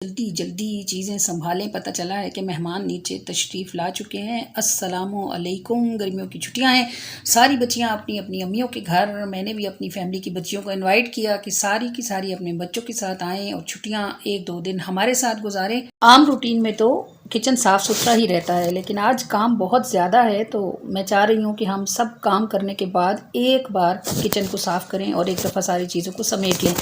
जल्दी जल्दी चीज़ें संभालें। पता चला है कि मेहमान नीचे तशरीफ़ ला चुके हैं। अस्सलामु अलैकुम। गर्मियों की छुट्टियां हैं, सारी बच्चियां अपनी अपनी अम्मियों के घर। मैंने भी अपनी फैमिली की बच्चियों को इनवाइट किया कि सारी की सारी अपने बच्चों के साथ आएँ और छुट्टियां एक दो दिन हमारे साथ गुजारें। आम रूटीन में तो किचन साफ़ सुथरा ही रहता है, लेकिन आज काम बहुत ज़्यादा है, तो मैं चाह रही हूँ कि हम सब काम करने के बाद एक बार किचन को साफ़ करें और एक दफ़ा सारी चीज़ों को समेट लें।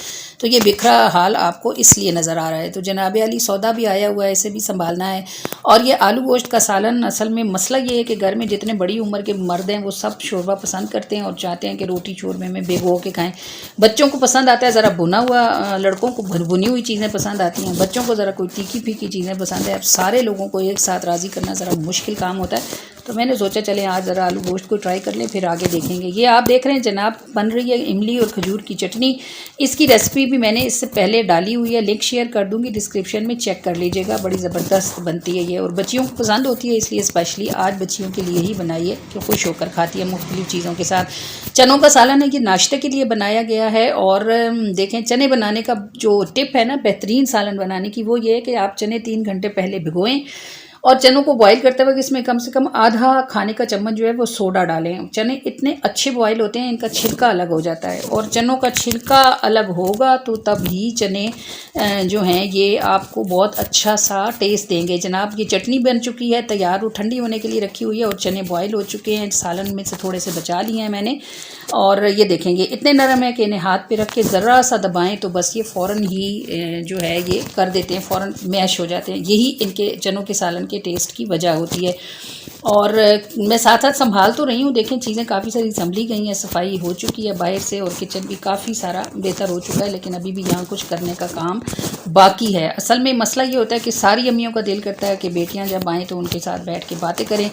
तो ये बिखरा हाल आपको इसलिए नज़र आ रहा है। तो जनाब अली सौदा भी आया हुआ है, इसे भी संभालना है। और ये आलू गोश्त का सालन, असल में मसला ये है कि घर में जितने बड़ी उम्र के मर्द हैं वो सब शोरबा पसंद करते हैं और चाहते हैं कि रोटी शोरबे में भिगो के खाएँ। बच्चों को पसंद आता है ज़रा भुना हुआ, लड़कों को भुनी हुई चीज़ें पसंद आती हैं, बच्चों को ज़रा कोई तीखी फीकी चीज़ें पसंद है। अब सारे लोगों को एक साथ राज़ी करना ज़रा मुश्किल काम होता है, तो मैंने सोचा चले आज ज़रा आलू गोश्त को ट्राई कर लें, फिर आगे देखेंगे। ये आप देख रहे हैं जनाब, बन रही है इमली और खजूर की चटनी। इसकी रेसिपी भी मैंने इससे पहले डाली हुई है, लिंक शेयर कर दूंगी डिस्क्रिप्शन में, चेक कर लीजिएगा। बड़ी ज़बरदस्त बनती है ये, और बच्चियों को पसंद होती है, इसलिए स्पेशली आज बच्चियों के लिए ही बनाई है कि खुश होकर खाती है मुख्तलिफ़ चीज़ों के साथ। चनों का सालन है, ये नाश्ते के लिए बनाया गया है। और देखें, चने बनाने का जो टिप है ना बेहतरीन सालन बनाने की, वो ये है कि आप चने 3 घंटे पहले भिगोएं और चनों को बॉईल करते वक्त इसमें कम से कम आधा खाने का चम्मच जो है वो सोडा डालें। चने इतने अच्छे बॉईल होते हैं, इनका छिलका अलग हो जाता है, और चनों का छिलका अलग होगा तो तब ही चने जो हैं ये आपको बहुत अच्छा सा टेस्ट देंगे। जनाब, ये चटनी बन चुकी है तैयार, वो ठंडी होने के लिए रखी हुई है, और चने बॉईल हो चुके हैं। सालन में से थोड़े से बचा लिए हैं मैंने, और ये देखेंगे इतने नरम है कि इन्हें हाथ पे रख के ज़रा सा दबाएं तो बस ये फ़ौरन ही जो है ये कर देते हैं, फ़ौरन मैश हो जाते हैं। यही इनके चनों के सालन के टेस्ट की वजह होती है। और मैं साथ साथ संभाल तो रही हूँ। देखें, चीज़ें काफ़ी सारी संभली गई हैं, सफाई हो चुकी है बाहर से, और किचन भी काफ़ी सारा बेहतर हो चुका है, लेकिन अभी भी यहाँ कुछ करने का काम बाकी है। असल में मसला ये होता है कि सारी अम्मियों का दिल करता है कि बेटियाँ जब आएँ तो उनके साथ बैठ के बातें करें,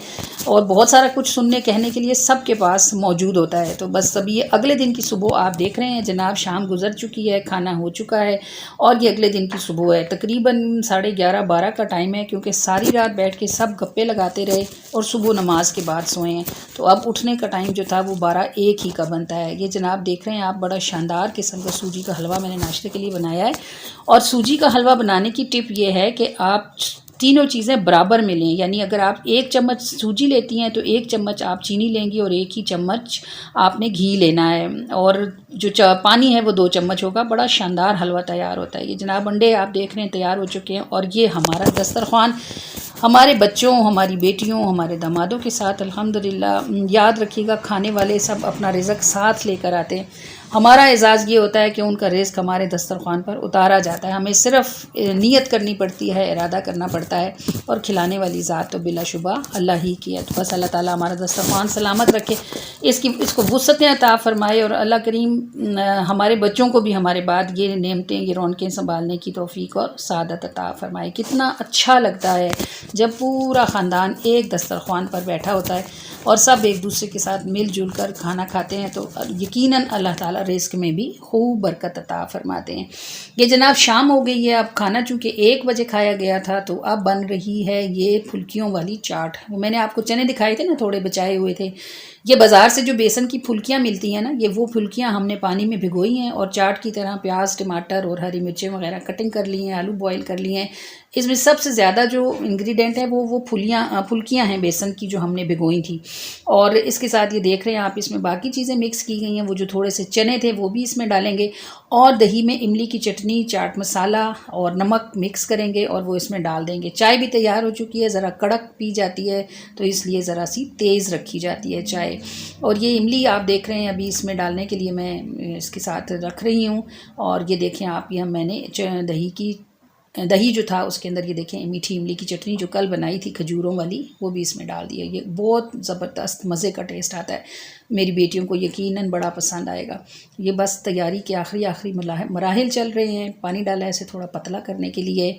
और बहुत सारा कुछ सुनने कहने के लिए सबके पास मौजूद होता है। तो बस अभी ये अगले दिन की सुबह आप देख रहे हैं जनाब, शाम गुजर चुकी है, खाना हो चुका है, और ये अगले दिन की सुबह है। तकरीबन 11:30-12 का टाइम है, क्योंकि सारी रात बैठ के सब गप्पे लगाते रहे और सुबह नमाज के बाद सोए हैं। तो अब उठने का टाइम जो था वो 12-1 ही का बनता है। ये जनाब देख रहे हैं आप, बड़ा शानदार किस्म का सूजी का हलवा मैंने नाश्ते के लिए बनाया है। और सूजी का हलवा बनाने की टिप ये है कि आप तीनों चीज़ें बराबर में लें, यानी अगर आप 1 चम्मच सूजी लेती हैं तो 1 चम्मच आप चीनी लेंगी और 1 ही चम्मच आपने घी लेना है, और जो पानी है वो 2 चम्मच होगा। बड़ा शानदार हलवा तैयार होता है। ये जनाब अंडे आप देख रहे हैं तैयार हो चुके हैं, और ये हमारा दस्तरखान हमारे बच्चों, हमारी बेटियों, हमारे दामादों के साथ अल्हम्दुलिल्लाह। याद रखिएगा, खाने वाले सब अपना रिज़्क साथ लेकर आते हैं। हमारा एजाज़ ये होता है कि उनका रिज़्क हमारे दस्तरखान पर उतारा जाता है। हमें सिर्फ नियत करनी पड़ती है, इरादा करना पड़ता है, और खिलाने वाली ज़ात तो बिलाशुबा अल्लाह ही की है। तो बस अल्लाह ताला हमारा दस्तरखान सलामत रखे, इसको वुसअतें अता फ़रमाए, और अल्लाह करीम हमारे बच्चों को भी हमारे बाद ये नेमतें, ये रौनकें संभालने की तौफ़ीक और सादत अता फ़रमाए। कितना अच्छा लगता है जब पूरा ख़ानदान एक दस्तरखान पर बैठा होता है और सब एक दूसरे के साथ मिलजुल कर खाना खाते हैं, तो यकीनन अल्लाह ताला रिज़्क में भी खूब बरकत अता फ़रमाते हैं। ये जनाब शाम हो गई है, अब खाना चूँकि 1 बजे खाया गया था, तो अब बन रही है ये फुल्कियों वाली चाट। मैंने आपको चने दिखाए थे ना, थोड़े बचाए हुए थे। ये बाज़ार से जो बेसन की फुल्कियाँ मिलती हैं ना, ये वो फुल्कियाँ हमने पानी में भिगोई हैं, और चाट की तरह प्याज, टमाटर और हरी मिर्चें वगैरह कटिंग कर ली हैं, आलू बॉईल कर लिए हैं। इसमें सबसे ज़्यादा जो इंग्रेडिएंट है वो फुल्कियाँ हैं बेसन की, जो हमने भिगोई थी। और इसके साथ ये देख रहे हैं आप, इसमें बाकी चीज़ें मिक्स की गई हैं। वो जो थोड़े से चने थे वो भी इसमें डालेंगे, और दही में इमली की चटनी, चाट मसाला और नमक मिक्स करेंगे और वो इसमें डाल देंगे। चाय भी तैयार हो चुकी है, ज़रा कड़क पी जाती है तो इसलिए ज़रा सी तेज़ रखी जाती है चाय। और ये इमली आप देख रहे हैं अभी इसमें डालने के लिए मैं इसके साथ रख रही हूँ। और ये देखें आप, ये मैंने दही जो था उसके अंदर ये देखें मीठी इमली की चटनी जो कल बनाई थी खजूरों वाली, वो भी इसमें डाल दी है। ये बहुत ज़बरदस्त मज़े का टेस्ट आता है, मेरी बेटियों को यकीनन बड़ा पसंद आएगा। ये बस तैयारी के आखिरी मराहिल चल रहे हैं। पानी डाला है इसे थोड़ा पतला करने के लिए।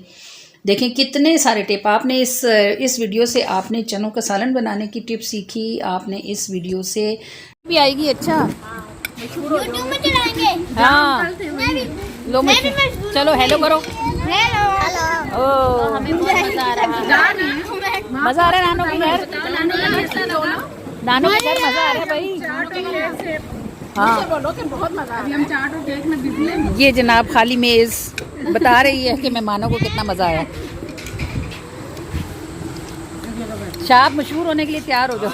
देखें कितने सारे टिप आपने इस वीडियो से, आपने चनों का सालन बनाने की टिप सीखी, आपने इस वीडियो से भी आएगी। अच्छा यूट्यूब में चलाएंगे। हाँ, लो मैं चलो हेलो करो। हेलो ओ, हमें बहुत मजा आ रहा है। मज़ा आ रहा है नानों के घर, नानों के घर मज़ा आ रहा है भाई। हाँ बोलो कि बहुत मजा अभी हम चाट और केक में बिजी हैं। ये जनाब खाली मेज़ बता रही है कि मेहमानों को कितना मज़ा आया। शाह मशहूर होने के लिए तैयार हो जाओ।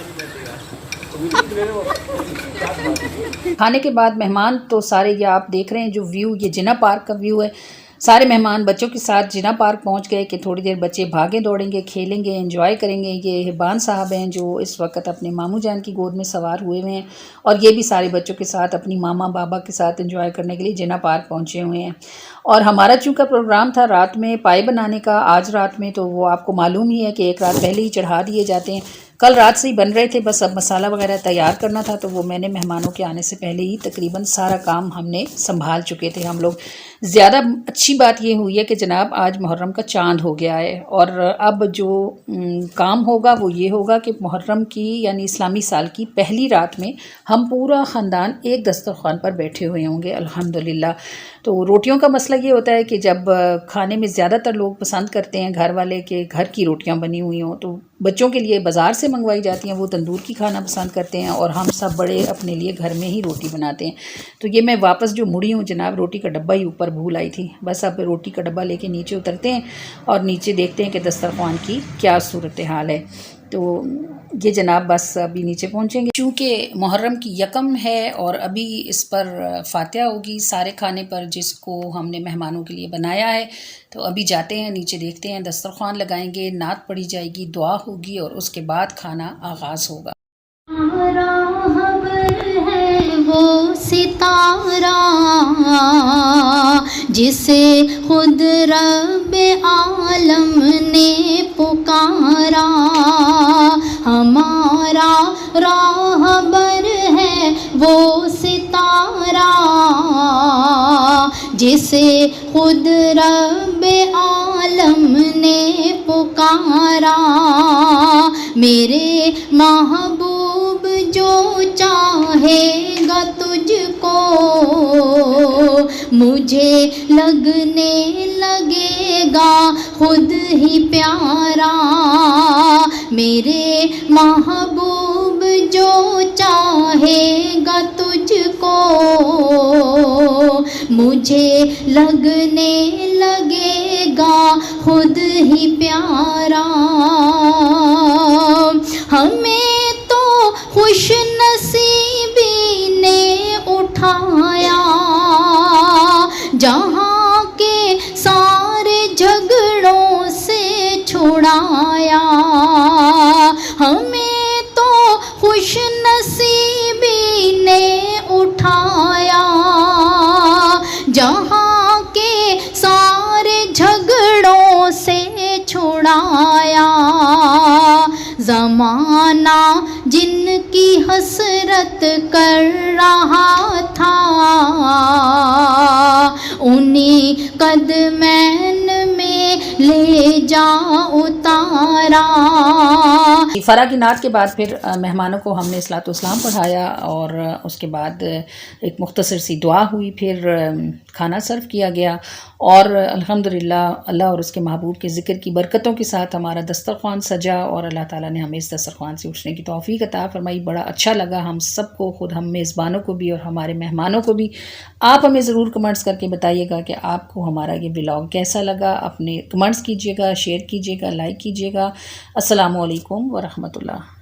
खाने के बाद मेहमान तो सारे, ये आप देख रहे हैं जो व्यू, ये जिना पार्क का व्यू है। सारे मेहमान बच्चों के साथ जिना पार्क पहुंच गए कि थोड़ी देर बच्चे भागे दौड़ेंगे, खेलेंगे, एंजॉय करेंगे। ये हिबान साहब हैं जो इस वक्त अपने मामू जान की गोद में सवार हुए हुए हैं और ये भी सारे बच्चों के साथ अपनी मामा बाबा के साथ एंजॉय करने के लिए जिना पार्क पहुंचे हुए हैं। और हमारा चूँकि प्रोग्राम था रात में पाए बनाने का, आज रात में, तो वो आपको मालूम ही है कि एक रात पहले ही चढ़ा दिए जाते हैं। कल रात से ही बन रहे थे, बस अब मसाला वगैरह तैयार करना था, तो वो मैंने मेहमानों के आने से पहले ही तकरीबन सारा काम हमने संभाल चुके थे हम लोग। ज़्यादा अच्छी बात ये हुई है कि जनाब आज मुहर्रम का चांद हो गया है और अब जो काम होगा वो ये होगा कि मुहर्रम की यानी इस्लामी साल की पहली रात में हम पूरा ख़ानदान एक दस्तरखान पर बैठे हुए होंगे अल्हम्दुलिल्लाह। तो रोटियों का मसला ये होता है कि जब खाने में ज़्यादातर लोग पसंद करते हैं घर वाले के घर की रोटियां बनी हुई हों, तो बच्चों के लिए बाज़ार से मंगवाई जाती हैं, वो तंदूर की खाना पसंद करते हैं और हम सब बड़े अपने लिए घर में ही रोटी बनाते हैं। तो ये मैं वापस जो मुड़ी हूँ जनाब, रोटी का डब्बा ही ऊपर भूल आई थी। बस अब रोटी का डब्बा लेके नीचे उतरते हैं और नीचे देखते हैं कि दस्तरखान की क्या सूरत हाल है। तो ये जनाब बस अभी नीचे पहुँचेंगे। चूँकि मुहर्रम की यकम है और अभी इस पर फातिहा होगी सारे खाने पर जिसको हमने मेहमानों के लिए बनाया है, तो अभी जाते हैं नीचे, देखते हैं, दस्तरखान लगाएंगे, नात पढ़ी जाएगी, दुआ होगी और उसके बाद खाना आगाज़ होगा। है वो सितारा जिसे खुद रब आलम ने पुकारा, हमारा राहबर है वो सितारा जिसे खुद रब आलम ने पुकारा। मेरे महबूब जो चाहेगा तुझको मुझे लगने लगेगा खुद ही प्यारा। मेरे महबूब जो चाहेगा तुझको मुझे लगने लगेगा खुद ही प्यारा। हमें तो खुश नसीबी ने उठाया जहाँ के सारे झगड़ों से छुड़ाया। हमें तो खुश नसीबी ने उठाया जहाँ के सारे झगड़ों से छुड़ाया। ज़माना जिनकी हसरत कर रहा था उन्हीं कदमैन में ले जा उतारा। फरा की नात के बाद फिर मेहमानों को हमने इस्लाम पढ़ाया और उसके बाद एक मुख्तसर सी दुआ हुई, फिर खाना सर्व किया गया और अल्हम्दुलिल्लाह अल्लाह और उसके महबूब के ज़िक्र की बरकतों के साथ हमारा दस्तरखान सजा और अल्लाह ताला ने हमें इस दस्तरखान से उठने की तौफीक अता फरमाई। बड़ा अच्छा लगा हम सबको, खुद हम मेज़बानों को भी और हमारे मेहमानों को भी। आप हमें ज़रूर कमेंट्स करके बताइएगा कि आपको हमारा ये व्लॉग कैसा लगा। अपने कमेंट्स कीजिएगा, शेयर कीजिएगा, लाइक कीजिएगा। अस्सलामु अलैकुम व रहमतुल्लाह।